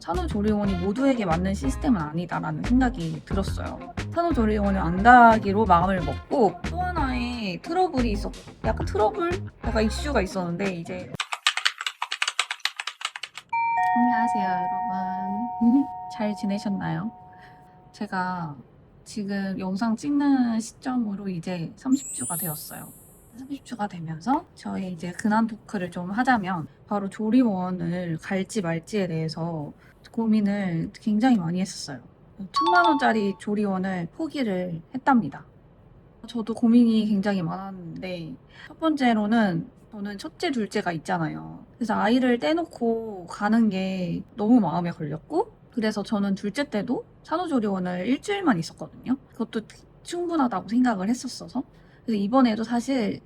산후조리원이 모두에게 맞는 시스템은 아니다라는 생각이 들었어요. 산후조리원을 안 가기로 마음을 먹고 또 하나의 트러블이 있었고 약간 이슈가 있었는데 이제 안녕하세요 여러분. 잘 지내셨나요? 제가 지금 영상 찍는 시점으로 이제 30주가 되었어요. 30주가 되면서 저의 이제 근황 토크를 좀 하자면 바로 조리원을 갈지 말지에 대해서 고민을 굉장히 많이 했었어요. 1000만 원짜리 조리원을 포기를 했답니다. 저도 고민이 굉장히 많았는데 첫 번째로는 저는 첫째, 둘째가 있잖아요. 그래서 아이를 떼놓고 가는 게 너무 마음에 걸렸고 그래서 저는 둘째 때도 산후조리원을 일주일만 있었거든요. 그것도 충분하다고 생각을 했었어서 그래서 이번에도 사실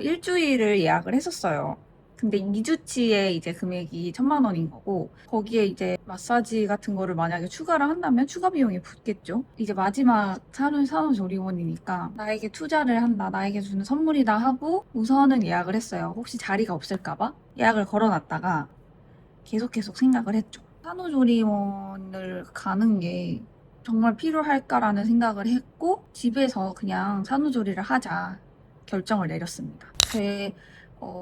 일주일을 예약을 했었어요. 근데 2주치의 이제 금액이 1000만 원인 거고 거기에 이제 마사지 같은 거를 만약에 추가를 한다면 추가 비용이 붙겠죠. 이제 마지막 산후조리원이니까 나에게 투자를 한다, 나에게 주는 선물이다 하고 우선은 예약을 했어요. 혹시 자리가 없을까봐 예약을 걸어놨다가 계속 생각을 했죠. 산후조리원을 가는 게 정말 필요할까라는 생각을 했고 집에서 그냥 산후조리를 하자 결정을 내렸습니다. 제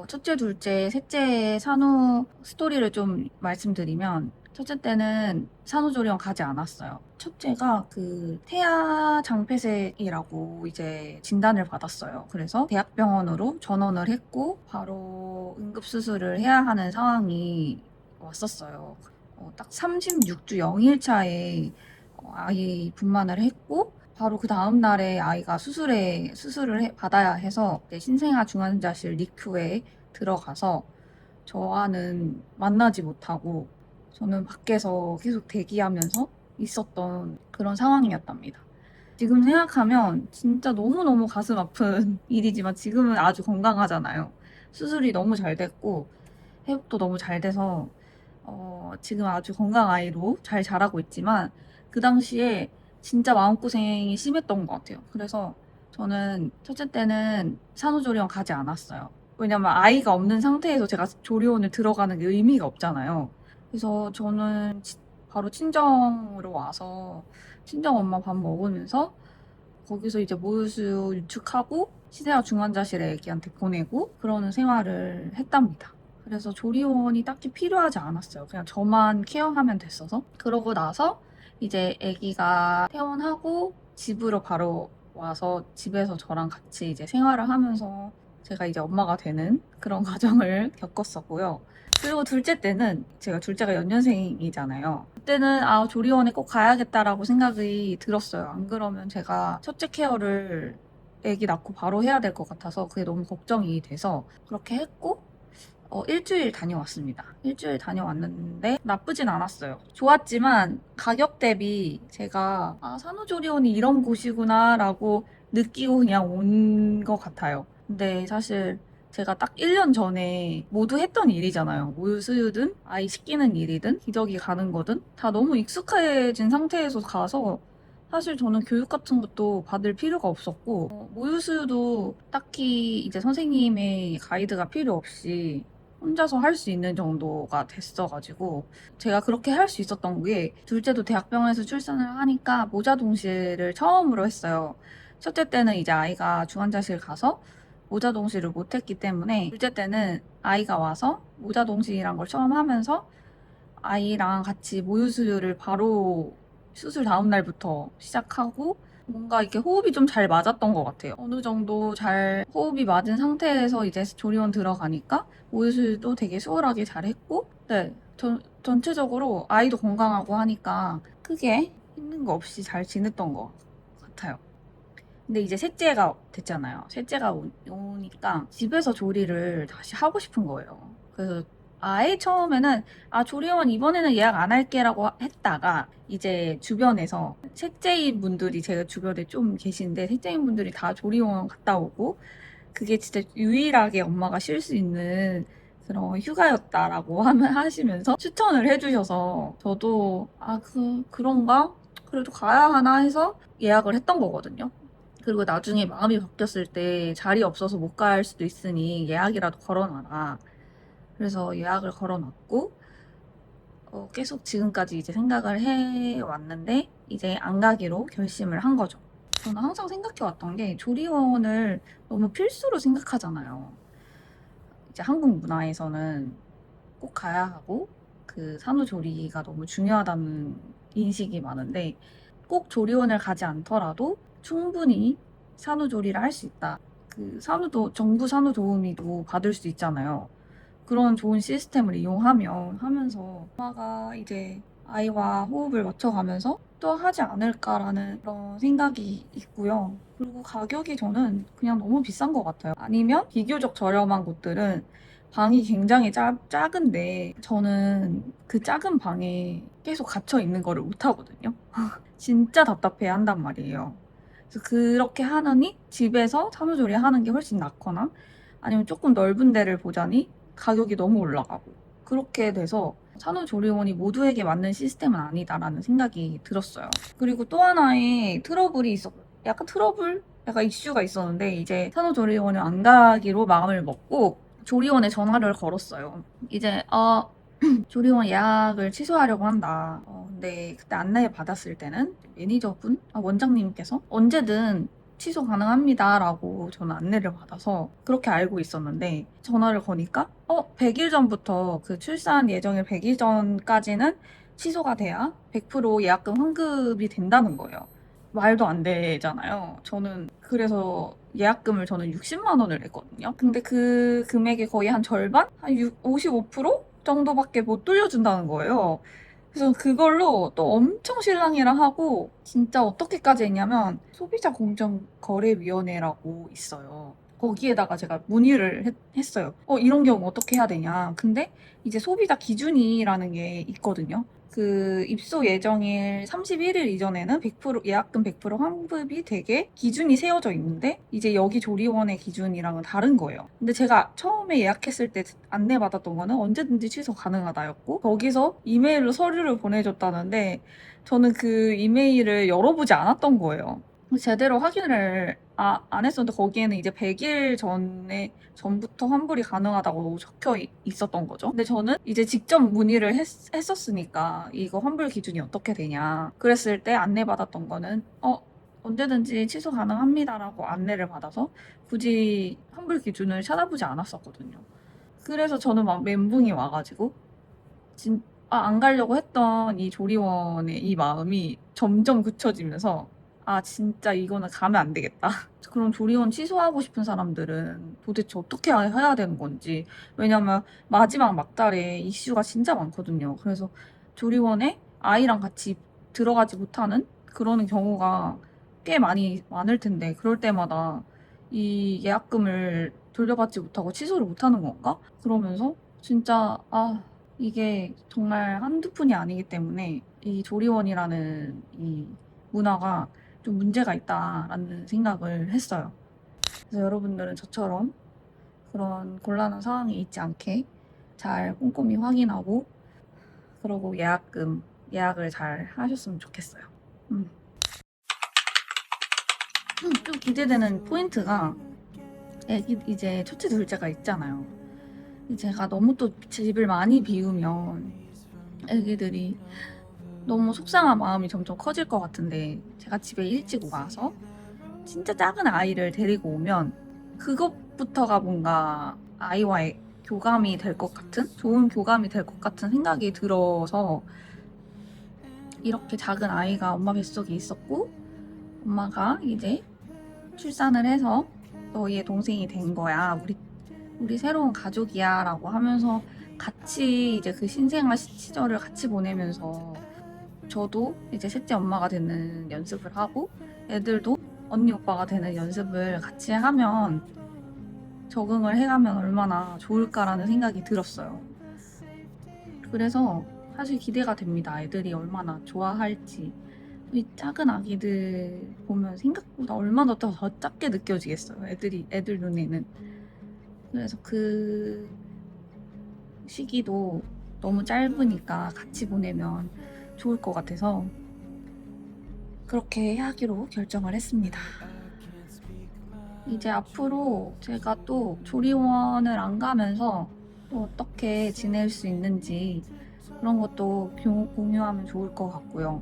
첫째, 둘째, 셋째의 산후 스토리를 좀 말씀드리면 첫째 때는 산후조리원 가지 않았어요. 첫째가 그 태아 장폐색이라고 이제 진단을 받았어요. 그래서 대학병원으로 전원을 했고 바로 응급수술을 해야 하는 상황이 왔었어요. 딱 36주 0일차에 아이 분만을 했고 바로 그 다음 날에 아이가 수술을 받아야 해서 신생아 중환자실 니큐에 들어가서 저와는 만나지 못하고 저는 밖에서 계속 대기하면서 있었던 그런 상황이었답니다. 지금 생각하면 진짜 너무너무 가슴 아픈 일이지만 지금은 아주 건강하잖아요. 수술이 너무 잘 됐고 회복도 너무 잘 돼서 지금 아주 건강 아이로 잘 자라고 있지만 그 당시에 진짜 마음고생이 심했던 것 같아요. 그래서 저는 첫째 때는 산후조리원 가지 않았어요. 왜냐면 아이가 없는 상태에서 제가 조리원을 들어가는 게 의미가 없잖아요. 그래서 저는 바로 친정으로 와서 친정 엄마 밥 먹으면서 거기서 이제 모유수유 유축하고 시세아 중환자실에 애기한테 보내고 그러는 생활을 했답니다. 그래서 조리원이 딱히 필요하지 않았어요. 그냥 저만 케어하면 됐어서. 그러고 나서 이제 아기가 퇴원하고 집으로 바로 와서 집에서 저랑 같이 이제 생활을 하면서 제가 이제 엄마가 되는 그런 과정을 겪었었고요. 그리고 둘째 때는 제가 둘째가 연년생이잖아요. 그때는 조리원에 꼭 가야겠다라고 생각이 들었어요. 안 그러면 제가 첫째 케어를 아기 낳고 바로 해야 될 것 같아서 그게 너무 걱정이 돼서 그렇게 했고 일주일 다녀왔습니다. 일주일 다녀왔는데 나쁘진 않았어요. 좋았지만 가격 대비 제가 산후조리원이 이런 곳이구나 라고 느끼고 그냥 온 것 같아요. 근데 사실 제가 딱 1년 전에 모두 했던 일이잖아요. 모유 수유든 아이 씻기는 일이든 기저귀 가는 거든 다 너무 익숙해진 상태에서 가서 사실 저는 교육 같은 것도 받을 필요가 없었고 모유 수유도 딱히 이제 선생님의 가이드가 필요 없이 혼자서 할 수 있는 정도가 됐어가지고 제가 그렇게 할 수 있었던 게 둘째도 대학병원에서 출산을 하니까 모자동실을 처음으로 했어요. 첫째 때는 이제 아이가 중환자실 가서 모자동실을 못했기 때문에 둘째 때는 아이가 와서 모자동실이란 걸 처음 하면서 아이랑 같이 모유수유를 바로 수술 다음 날부터 시작하고 뭔가 이렇게 호흡이 좀 잘 맞았던 것 같아요. 어느 정도 잘 호흡이 맞은 상태에서 이제 조리원 들어가니까 모유수유도 되게 수월하게 잘 했고 네, 전체적으로 아이도 건강하고 하니까 크게 힘든 거 없이 잘 지냈던 것 같아요. 근데 이제 셋째가 됐잖아요. 셋째가 오니까 집에서 조리를 다시 하고 싶은 거예요. 그래서 아예 처음에는 조리원 이번에는 예약 안 할게라고 했다가 이제 주변에서 셋째인 분들이 제가 주변에 좀 계신데 셋째인 분들이 다 조리원 갔다 오고 그게 진짜 유일하게 엄마가 쉴 수 있는 그런 휴가였다라고 하시면서 추천을 해주셔서 저도 그런가? 그래도 가야 하나 해서 예약을 했던 거거든요. 그리고 나중에 마음이 바뀌었을 때 자리 없어서 못 갈 수도 있으니 예약이라도 걸어놔라. 그래서 예약을 걸어놨고 계속 지금까지 이제 생각을 해왔는데 이제 안 가기로 결심을 한 거죠. 저는 항상 생각해왔던 게 조리원을 너무 필수로 생각하잖아요. 이제 한국 문화에서는 꼭 가야 하고 그 산후조리가 너무 중요하다는 인식이 많은데 꼭 조리원을 가지 않더라도 충분히 산후조리를 할 수 있다. 그 산후도 정부 산후도우미도 받을 수 있잖아요. 그런 좋은 시스템을 이용하면 하면서 엄마가 이제 아이와 호흡을 맞춰가면서 또 하지 않을까라는 그런 생각이 있고요. 그리고 가격이 저는 그냥 너무 비싼 것 같아요. 아니면 비교적 저렴한 곳들은 방이 굉장히 작은데 저는 그 작은 방에 계속 갇혀 있는 거를 못 하거든요. 진짜 답답해 한단 말이에요. 그래서 그렇게 하느니 집에서 산후조리 하는 게 훨씬 낫거나 아니면 조금 넓은 데를 보자니 가격이 너무 올라가고 그렇게 돼서 산후조리원이 모두에게 맞는 시스템은 아니다라는 생각이 들었어요. 그리고 또 하나의 트러블이 약간 트러블? 약간 이슈가 있었는데 이제 산후조리원을 안 가기로 마음을 먹고 조리원에 전화를 걸었어요. 이제 조리원 예약을 취소하려고 한다. 근데 그때 안내 받았을 때는 매니저분, 원장님께서 언제든 취소 가능합니다라고 저는 안내를 받아서 그렇게 알고 있었는데 전화를 거니까 100일 전부터 그 출산 예정일 100일 전까지는 취소가 돼야 100% 예약금 환급이 된다는 거예요. 말도 안 되잖아요. 저는 그래서 예약금을 저는 60만 원을 냈거든요. 근데 그 금액의 거의 한 절반? 한 55% 정도밖에 못 돌려준다는 거예요. 그래서 그걸로 또 엄청 실랑이랑 하고 진짜 어떻게까지 했냐면 소비자 공정거래위원회라고 있어요. 거기에다가 제가 문의를 했어요. 이런 경우 어떻게 해야 되냐. 근데 이제 소비자 기준이라는 게 있거든요. 그 입소 예정일 31일 이전에는 100% 예약금 100% 환급이 되게 기준이 세워져 있는데 이제 여기 조리원의 기준이랑은 다른 거예요. 근데 제가 처음에 예약했을 때 안내받았던 거는 언제든지 취소 가능하다였고 거기서 이메일로 서류를 보내줬다는데 저는 그 이메일을 열어보지 않았던 거예요. 제대로 확인을 안 했었는데 거기에는 이제 100일 전부터 환불이 가능하다고 적혀 있었던 거죠. 근데 저는 이제 직접 문의를 했었으니까 이거 환불 기준이 어떻게 되냐. 그랬을 때 안내받았던 거는 언제든지 취소 가능합니다라고 안내를 받아서 굳이 환불 기준을 찾아보지 않았었거든요. 그래서 저는 막 멘붕이 와가지고 안 가려고 했던 이 조리원의 이 마음이 점점 굳혀지면서 진짜 이거는 가면 안 되겠다. 그럼 조리원 취소하고 싶은 사람들은 도대체 어떻게 해야 되는 건지. 왜냐면 마지막 막달에 이슈가 진짜 많거든요. 그래서 조리원에 아이랑 같이 들어가지 못하는 그러는 경우가 꽤 많을 텐데 그럴 때마다 이 예약금을 돌려받지 못하고 취소를 못하는 건가? 그러면서 진짜 이게 정말 한두 푼이 아니기 때문에 이 조리원이라는 이 문화가 좀 문제가 있다라는 생각을 했어요. 그래서 여러분들은 저처럼 그런 곤란한 상황이 있지 않게 잘 꼼꼼히 확인하고 그러고 예약을 잘 하셨으면 좋겠어요. 좀 기대되는 포인트가 이제 첫째 둘째가 있잖아요. 제가 너무 또 집을 많이 비우면 애기들이 너무 속상한 마음이 점점 커질 것 같은데 제가 집에 일찍 와서 진짜 작은 아이를 데리고 오면 그것부터가 뭔가 아이와의 교감이 될 것 같은 좋은 교감이 될 것 같은 생각이 들어서 이렇게 작은 아이가 엄마 뱃속에 있었고 엄마가 이제 출산을 해서 너희의 동생이 된 거야. 우리 새로운 가족이야 라고 하면서 같이 이제 그 신생아 시절을 같이 보내면서 저도 이제 셋째 엄마가 되는 연습을 하고 애들도 언니 오빠가 되는 연습을 같이 하면 적응을 해가면 얼마나 좋을까라는 생각이 들었어요. 그래서 사실 기대가 됩니다. 애들이 얼마나 좋아할지. 이 작은 아기들 보면 생각보다 얼마나 더 작게 느껴지겠어요. 애들 눈에는. 그래서 그 시기도 너무 짧으니까 같이 보내면 좋을 것 같아서 그렇게 하기로 결정을 했습니다. 이제 앞으로 제가 또 조리원을 안 가면서 또 어떻게 지낼 수 있는지 그런 것도 공유하면 좋을 것 같고요.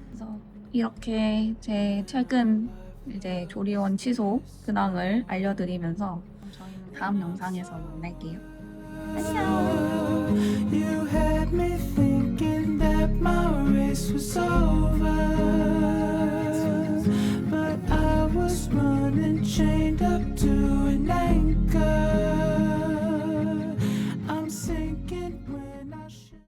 그래서 이렇게 제 최근 이제 조리원 취소 근황을 알려드리면서 저희는 다음 영상에서 만날게요. 안녕. You had me thinking that my race was over, but I was running chained up to an anchor.